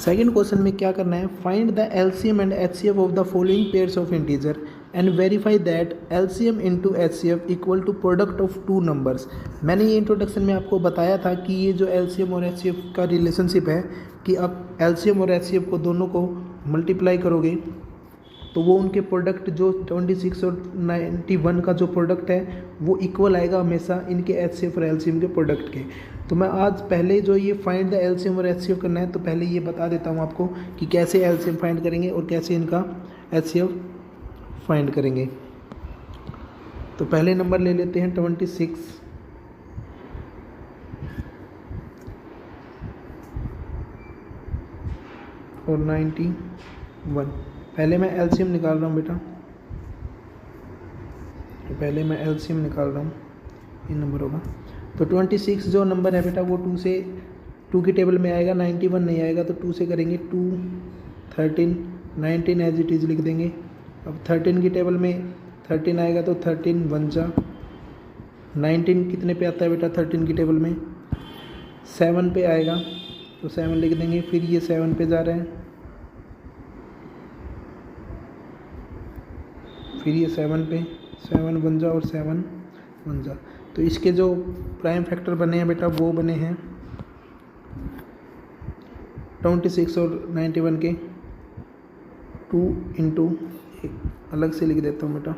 Second question में क्या करना है, find the LCM and HCF of the following pairs of integer and verify that LCM into HCF equal to product of two numbers. मैंने ये introduction में आपको बताया था कि ये जो एलसीएम और एचसीएफ का रिलेशनशिप है कि आप एलसीएम और एचसीएफ को दोनों को मल्टीप्लाई करोगे तो वो उनके प्रोडक्ट जो 26 और 91 का जो प्रोडक्ट है वो इक्वल आएगा हमेशा इनके एचसीएफ और एलसीएम के प्रोडक्ट के। तो मैं आज पहले जो ये फाइंड द एलसीएम और एचसीएफ करना है तो पहले ये बता देता हूँ आपको कि कैसे एलसीएम फाइंड करेंगे और कैसे इनका एचसीएफ फाइंड करेंगे। तो पहले नंबर ले लेते हैं 26 और 91। पहले मैं एलसीएम निकाल रहा हूँ बेटा, पहले मैं एलसीएम निकाल रहा हूँ, ये नंबर होगा। तो 26 जो नंबर है बेटा वो 2 की टेबल में आएगा, 91 नहीं आएगा तो 2 से करेंगे 2, 13, 19 एज इट इज़ लिख देंगे। अब 13 की टेबल में 13 आएगा तो 13 1 जा, 19 कितने पे आता है बेटा 13 की टेबल में 7 पे आएगा तो 7 लिख देंगे। फिर ये 7 पे जा रहे हैं, फिर ये 7 पे 7 1 जा और 7 1 जा। तो इसके जो प्राइम फैक्टर बने हैं बेटा वो बने हैं 26 और 91 के 2 इंटू, अलग से लिख देता हूँ बेटा,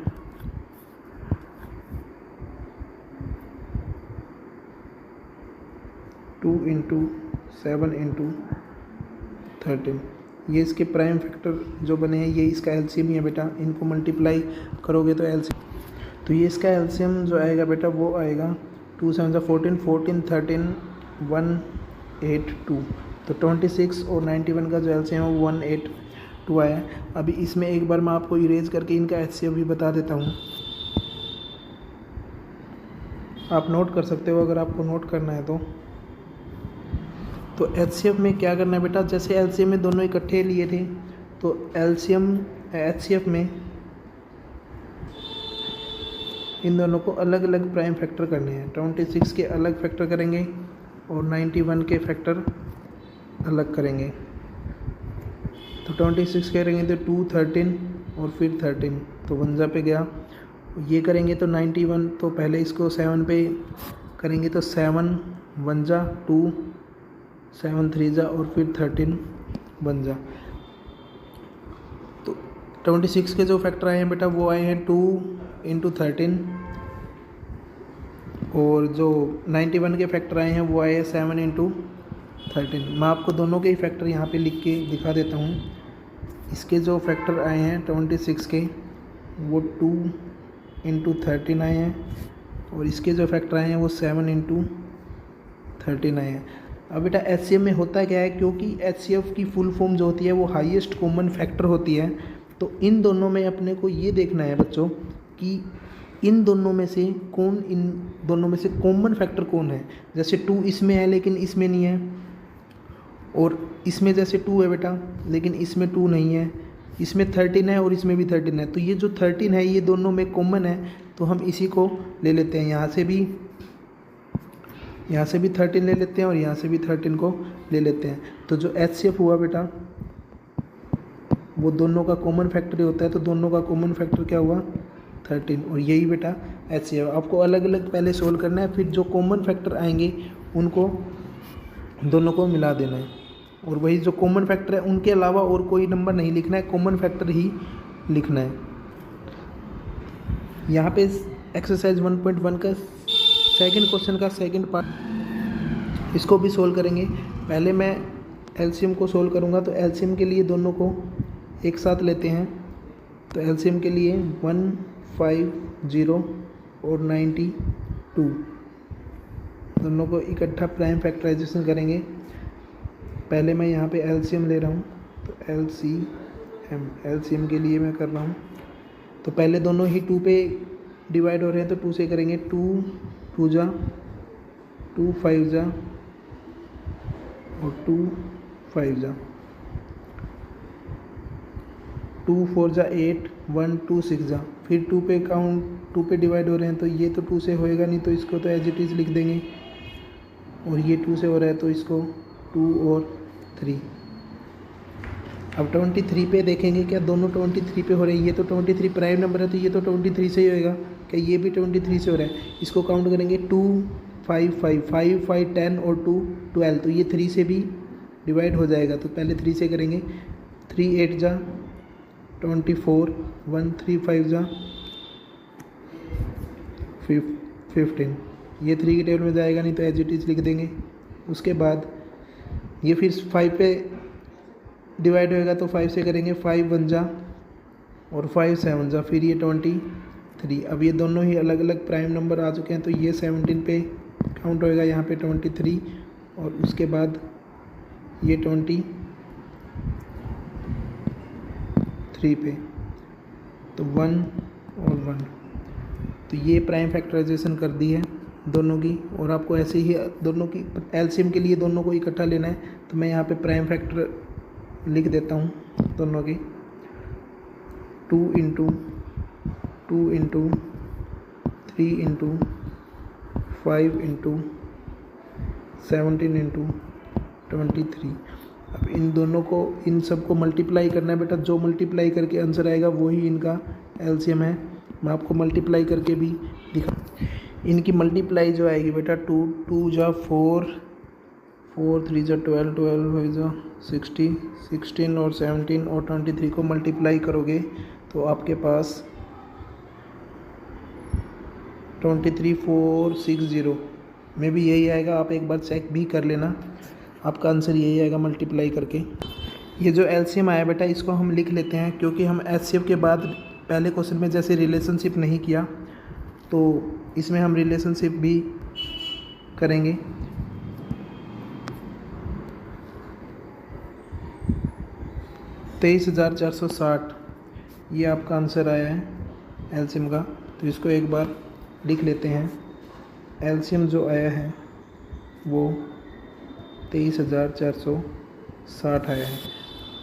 2 इंटू 7 इंटू 13। ये इसके प्राइम फैक्टर जो बने हैं ये इसका एलसीएम ही है बेटा। इनको मल्टीप्लाई करोगे तो एलसीएम, तो ये इसका एलसीएम जो आएगा बेटा वो आएगा 2 7 14, 14 13 182। तो 26 और 91 का जो एलसीएम है वो 182 आया। अभी इसमें एक बार मैं आपको इरेज करके इनका एचसीएफ भी बता देता हूँ, आप नोट कर सकते हो अगर आपको नोट करना है तो एचसीएफ में क्या करना है बेटा, जैसे एलसीएम में दोनों इकट्ठे लिए थे तो एलसीएम एचसीएफ में इन दोनों को अलग अलग प्राइम फैक्टर करने हैं। 26 के अलग फैक्टर करेंगे और 91 के फैक्टर अलग करेंगे। तो 26 करेंगे तो 2 13 और फिर 13 तो 1 जा पे गया। ये करेंगे तो 91, तो पहले इसको 7 पे करेंगे तो 7 1 जा 2, 7 3 जा और फिर 13 1 जा। तो 26 के जो फैक्टर आए हैं बेटा वो आए हैं 2 इंटू 13 और जो 91 के फैक्टर आए हैं वो आए हैं 7 इंटू 13। मैं आपको दोनों के ही फैक्टर यहाँ पे लिख के दिखा देता हूँ। इसके जो फैक्टर आए हैं 26 के वो 2 इंटू 13 आए हैं और इसके जो फैक्टर आए हैं वो 7 इंटू 13 आए हैं। अब बेटा एचसीएफ में होता क्या है, क्योंकि एचसीएफ की फुल फॉर्म जो होती है वो हाईएस्ट कॉमन फैक्टर होती है। तो इन दोनों में अपने को ये देखना है बच्चों कि इन दोनों में से कॉमन फैक्टर कौन है। जैसे 2 इसमें है लेकिन इसमें नहीं है, और इसमें जैसे 2 है बेटा लेकिन इसमें 2 नहीं है, इसमें 13 है और इसमें भी 13 है। तो ये जो 13 है ये दोनों में कॉमन है तो हम इसी को ले लेते हैं। यहाँ से भी 13 ले लेते हैं और यहाँ से भी 13 को ले लेते हैं। तो जो एचसीएफ हुआ बेटा वो दोनों का कॉमन फैक्टर ही होता है। तो दोनों का कॉमन फैक्टर क्या हुआ 13, और यही बेटा एचसीएफ। आपको अलग अलग पहले सोल्व करना है, फिर जो कॉमन फैक्टर आएंगे उनको दोनों को मिला देना है, और वही जो कॉमन फैक्टर है उनके अलावा और कोई नंबर नहीं लिखना है, कॉमन फैक्टर ही लिखना है। यहाँ पे एक्सरसाइज 1.1 का सेकंड क्वेश्चन का सेकंड पार्ट इसको भी सोल्व करेंगे। पहले मैं एलसीएम को सोल्व करूँगा, तो एलसीएम के लिए दोनों को एक साथ लेते हैं। तो एलसीएम के लिए 150 और 92 दोनों को इकट्ठा प्राइम फैक्टराइजेशन करेंगे। पहले मैं यहाँ पे एलसीएम ले रहा हूँ, तो एलसीएम के लिए मैं कर रहा हूँ। तो पहले दोनों ही 2 पे डिवाइड हो रहे हैं तो 2 से करेंगे, 2 2 जा 2 5 जा और 2 5 जा, 2 4 जा 8 1 2 6 जा। फिर 2 पे काउंट 2 पे डिवाइड हो रहे हैं तो ये तो 2 से होएगा नहीं, तो इसको तो एज इट इज़ लिख देंगे, और ये 2 से हो रहा है तो इसको 2 और 3 अब 23 पे देखेंगे क्या दोनों 23 पे हो रहे हैं। ये तो 23 प्राइम नंबर है तो ये तो 23 से ही होएगा। क्या ये भी 23 से हो रहा है। इसको काउंट करेंगे 2 5 5 5 5 10 और 2 12, तो ये 3 से भी डिवाइड हो जाएगा। तो पहले 3 से करेंगे, 3 8 जा 24, 1 3 5 जा 15, ये 3 के टेबल में जाएगा नहीं तो एज इट इज़ लिख देंगे। उसके बाद ये फिर 5 पे डिवाइड होएगा तो 5 से करेंगे, 5 1 जा और 5 7 जा, फिर ये 23। अब ये दोनों ही अलग अलग प्राइम नंबर आ चुके हैं तो ये 17 पे काउंट होएगा, यहाँ पे 23 और उसके बाद ये 23 पे, तो 1 और 1, तो ये प्राइम फैक्टराइजेशन कर दी है दोनों की। और आपको ऐसे ही दोनों की एलसीएम के लिए दोनों को इकट्ठा लेना है, तो मैं यहाँ पे प्राइम फैक्टर लिख देता हूँ दोनों की। 2 into 2 into 3 into 5 into 17 into 23। अब इन दोनों को, इन सब को मल्टीप्लाई करना है बेटा। जो मल्टीप्लाई करके आंसर आएगा वही इनका एलसीएम है। मैं आपको मल्टीप्लाई करके भी दिखा। इनकी मल्टीप्लाई जो आएगी बेटा 2 2 जा 4 4 3 जा 12 12 5 जा 60 16 और 17 और 23 को मल्टीप्लाई करोगे तो आपके पास 23460 में भी यही आएगा। आप एक बार चेक भी कर लेना, आपका आंसर यही आएगा मल्टीप्लाई करके। ये जो एलसीएम आया बेटा इसको हम लिख लेते हैं, क्योंकि हम एचसीएफ के बाद पहले क्वेश्चन में जैसे रिलेशनशिप नहीं किया तो इसमें हम रिलेशनशिप भी करेंगे। $23,460 ये आपका आंसर आया है एलसीएम का। तो इसको एक बार लिख लेते हैं। एलसीएम जो आया है वो 23,460 आया है।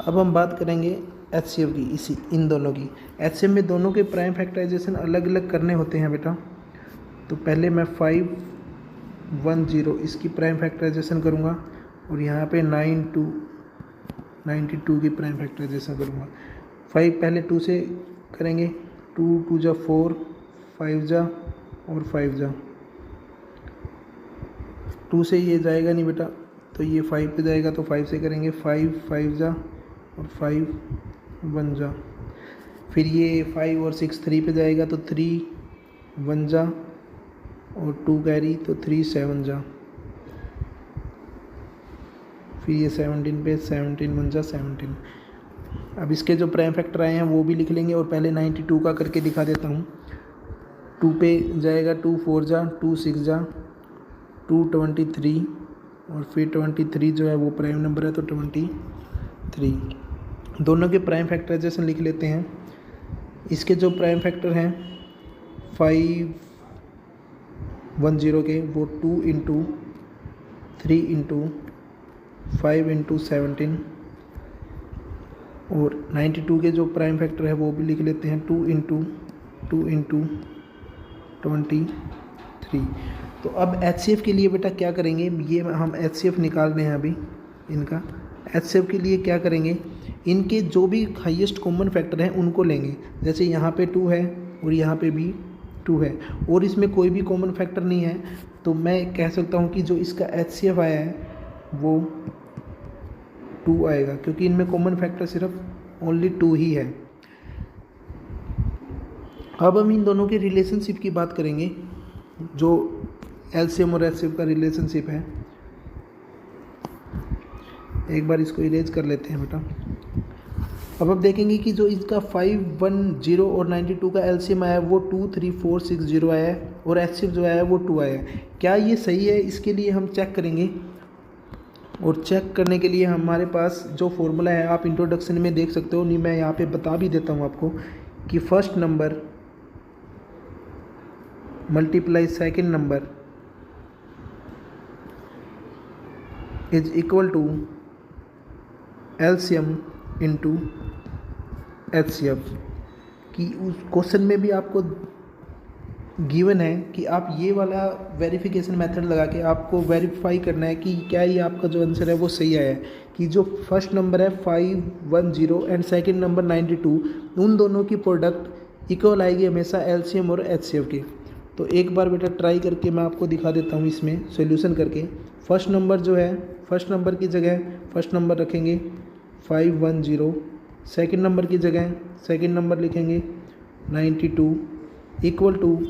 अब हम बात करेंगे एचसीएफ की, इसी इन दोनों की। एचसीएफ में दोनों के प्राइम फैक्टराइजेशन अलग अलग करने होते हैं बेटा। तो पहले मैं 510 इसकी प्राइम फैक्टराइजेशन करूँगा और यहाँ पे 92 की प्राइम फैक्टराइजेशन करूँगा। 5 पहले 2 से करेंगे, 2 2 जा 4 5 जा और 5 जा, 2 से ये जाएगा नहीं बेटा तो ये 5 पे जाएगा तो 5 से करेंगे, 5 5 जा और 5 1 जा, फिर ये 5 और 6 3 पे जाएगा तो 3 1 जा और 2 कैरी तो 3 7 जा, फिर ये 17 पे 17 1 जा 17। अब इसके जो प्राइम फैक्टर आए हैं वो भी लिख लेंगे और पहले 92 का करके दिखा देता हूँ। 2 पे जाएगा 2 4 जा 2 6 जा 2 23 और फिर 23 जो है वो प्राइम नंबर है तो 23। दोनों के प्राइम फैक्टराइजेशन लिख लेते हैं। इसके जो प्राइम फैक्टर हैं 510 के वो 2 इंटू 3 इंटू 5 इंटू 17 और 92 के जो प्राइम फैक्टर है वो भी लिख लेते हैं 2 इंटू 23। तो अब एचसीएफ के लिए बेटा क्या करेंगे, ये हम एचसीएफ निकाल रहे हैं अभी इनका। एचसीएफ के लिए क्या करेंगे, इनके जो भी हाईएस्ट कॉमन फैक्टर हैं उनको लेंगे। जैसे यहाँ पे 2 है और यहाँ पे भी 2 है और इसमें कोई भी कॉमन फैक्टर नहीं है, तो मैं कह सकता हूँ कि जो इसका एचसीएफ आया है वो 2 आएगा, क्योंकि इनमें कॉमन फैक्टर सिर्फ ओनली 2 ही है। अब हम इन दोनों के रिलेशनशिप की बात करेंगे, जो एलसीएम और एचसीएफ का रिलेशनशिप है। एक बार इसको इरेज कर लेते हैं बेटा। अब देखेंगे कि जो इसका 510 और 92 का एलसीएम आया है वो 23460 आया है और एचसीएफ जो आया है वो 2 आया है। क्या ये सही है, इसके लिए हम चेक करेंगे। और चेक करने के लिए हमारे पास जो फॉर्मूला है आप इंट्रोडक्शन में देख सकते हो, नहीं मैं यहाँ पे बता भी देता हूँ आपको कि first number multiply second number is equal to LCM into HCF. कि उस क्वेश्चन में भी आपको गिवन है कि आप ये वाला वेरिफिकेशन मेथड लगा के आपको वेरीफाई करना है कि क्या ये आपका जो आंसर है वो सही आया है, कि जो फर्स्ट नंबर है 510 एंड सेकंड नंबर 92, उन दोनों की प्रोडक्ट इक्वल आएगी हमेशा एलसीएम और एचसीएफ के। तो एक बार बेटा ट्राई करके मैं आपको दिखा देता हूँ इसमें सोल्यूशन करके। फर्स्ट नंबर जो है, फर्स्ट नंबर की जगह फर्स्ट नंबर रखेंगे 510, सेकंड नंबर की जगह सेकंड नंबर लिखेंगे 92 इक्वल टू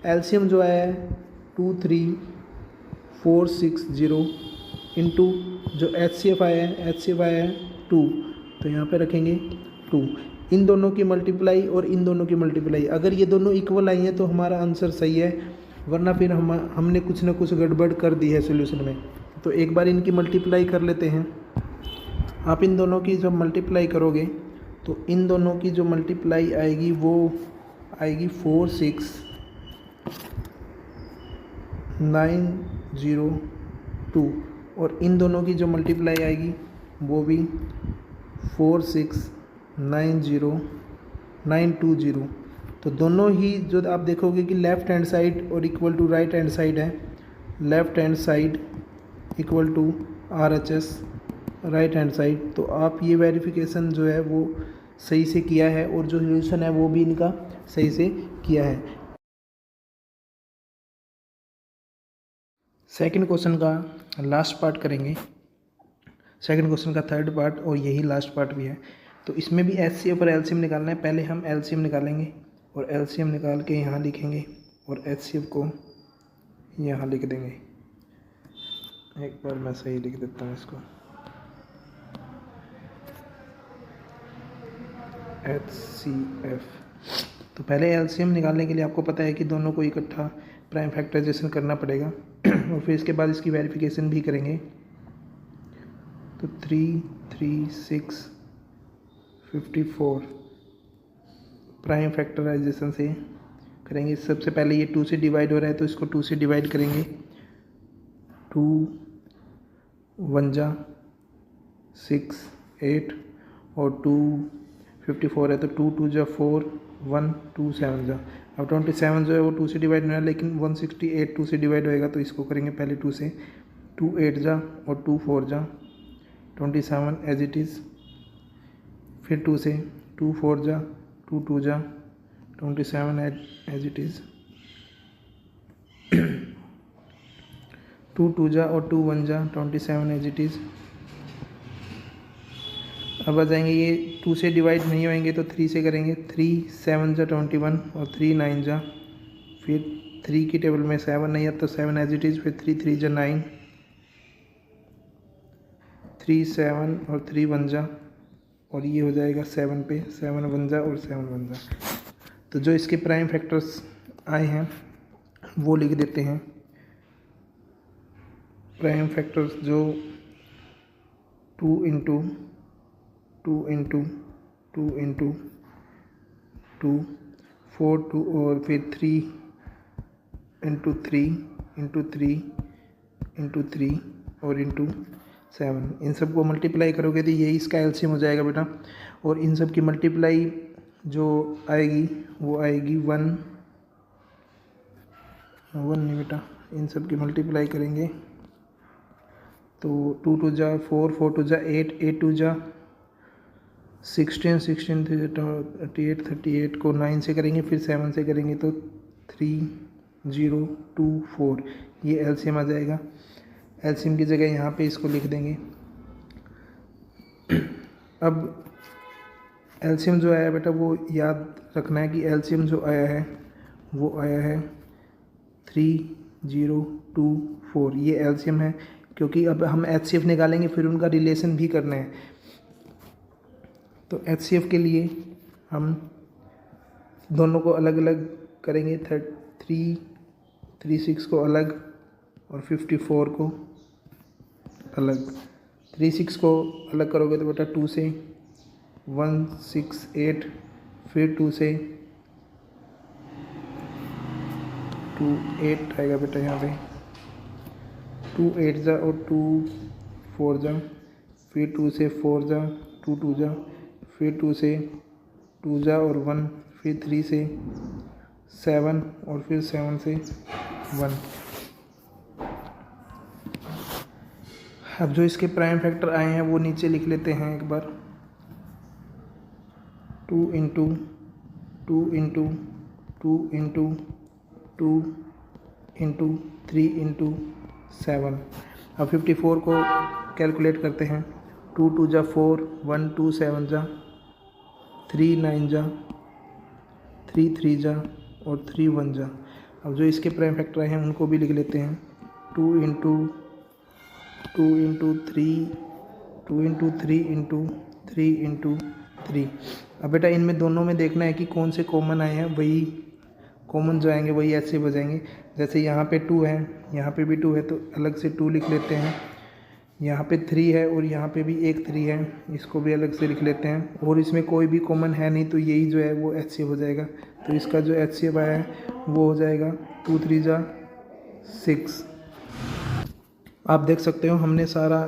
एलसीएम जो आया है 23460 इंटू जो एचसीएफ आया है 2, तो यहाँ पे रखेंगे 2। इन दोनों की मल्टीप्लाई और इन दोनों की मल्टीप्लाई, अगर ये दोनों इक्वल आई हैं तो हमारा आंसर सही है, वरना फिर हमने कुछ ना कुछ गड़बड़ कर दी है सोल्यूशन में। तो एक बार इनकी मल्टीप्लाई कर लेते हैं। आप इन दोनों की जब मल्टीप्लाई करोगे तो इन दोनों की जो मल्टीप्लाई आएगी वो आएगी 46902, और इन दोनों की जो मल्टीप्लाई आएगी वो भी 4690920। तो दोनों ही जो आप देखोगे कि लेफ़्ट हैंड साइड और equal to right hand side है, left hand side equal to RHS right hand side. तो आप ये वेरिफिकेशन जो है वो सही से किया है और जो सोल्यूशन है वो भी इनका सही से किया है। सेकंड क्वेश्चन का लास्ट पार्ट करेंगे, सेकंड क्वेश्चन का थर्ड पार्ट, और यही लास्ट पार्ट भी है। तो इसमें भी एचसीएफ और एलसीएम निकालना है। पहले हम एलसीएम निकालेंगे और एलसीएम निकाल के यहाँ लिखेंगे और एचसीएफ को यहाँ लिख देंगे। एक बार मैं सही लिख देता हूँ इसको, HCF। तो पहले एलसीएम निकालने के लिए आपको पता है कि दोनों को इकट्ठा प्राइम फैक्टराइजेशन करना पड़ेगा और फिर इसके बाद इसकी वेरिफिकेशन भी करेंगे। तो 3, 3, 6, 54 प्राइम फैक्टराइजेशन से करेंगे। सबसे पहले ये 2 से डिवाइड हो रहा है तो इसको 2 से डिवाइड करेंगे। 2 1 जा 6 8 और 2 54 है तो 2 2 जा 4 1 2 7 जा। अब 27 जो है वो 2 से डिवाइड नहीं है, लेकिन 168 2 से डिवाइड होएगा तो इसको करेंगे पहले 2 से। 2 8 जा और 2 4 जा 27 एज इट इज़। फिर 2 से 2 4 जा 2 2 जा 27 एज इट इज़। 2 2 जा और 2 1 जा 27 एज इट इज़। अब आ जाएंगे ये 2 से डिवाइड नहीं होंगे तो 3 से करेंगे। 3 7 जा 21 और 3 9 जा, फिर 3 की टेबल में 7 नहीं है तो 7 एज इट इज़। फिर 3 3 जा 9, 3 7 और 3 1 जा, और ये हो जाएगा 7 पे 7 1 जा और 7 1 जा। तो जो इसके प्राइम फैक्टर्स आए हैं वो लिख देते हैं। प्राइम फैक्टर्स जो 2 इंटू 2 इंटू 2 इंटू 2 4 2 और फिर 3 इंटू 3 इंटू 3 इंटू 3 और इंटू 7, इन सब को मल्टीप्लाई करोगे तो यही इसका एलसीएम हो जाएगा बेटा। और इन सब की मल्टीप्लाई जो आएगी वो आएगी 1 नहीं बेटा, इन सब की मल्टीप्लाई करेंगे तो 2 2 जा 4 4 2 जा 8 8 2 जा 16 16 38 38 को 9 से करेंगे, फिर 7 से करेंगे तो 3024, ये एलसीएम आ जाएगा। एलसीएम की जगह यहाँ पे इसको लिख देंगे। अब एलसीएम जो आया बेटा वो याद रखना है कि एलसीएम जो आया है वो आया है 3024, ये एलसीएम है। क्योंकि अब हम एचसीएफ निकालेंगे फिर उनका रिलेशन भी करना है। तो एचसीएफ के लिए हम दोनों को अलग अलग करेंगे। 36 को अलग और 54 को अलग। 36 को अलग करोगे तो बेटा 2 से 168, फिर 2 से 2 8 आएगा बेटा यहाँ पे। 2 8 जा और 2 4 जा, फिर 2 से 4 जा 2 2 जा, फिर 2 से 2 जा और 1, फिर 3 से 7 और फिर 7 से 1। अब जो इसके प्राइम फैक्टर आए हैं वो नीचे लिख लेते हैं एक बार। 2 into 2 into 2 into 2 into 3 into 7। अब 54 को कैलकुलेट करते हैं। 2 2 जा 4, 1 2 7 जा, 3 9 जा, 3 3 जा और 3 1 जा। अब जो इसके प्राइम फैक्टर आए हैं उनको भी लिख लेते हैं। 2 into 2 into 3 2 into 3 into 3 into 3। अब बेटा इनमें दोनों में देखना है कि कौन से कॉमन आए हैं, वही कॉमन जो आएंगे वही ऐसे बजाएंगे। जैसे यहाँ पे 2 है, यहाँ पे भी 2 है तो अलग से 2 लिख लेते हैं। यहाँ पे 3 है और यहाँ पे भी एक 3 है, इसको भी अलग से लिख लेते हैं। और इसमें कोई भी कॉमन है नहीं तो यही जो है वो HCF हो जाएगा। तो इसका जो HCF आया है वो हो जाएगा 2 3 जा 6। आप देख सकते हो हमने सारा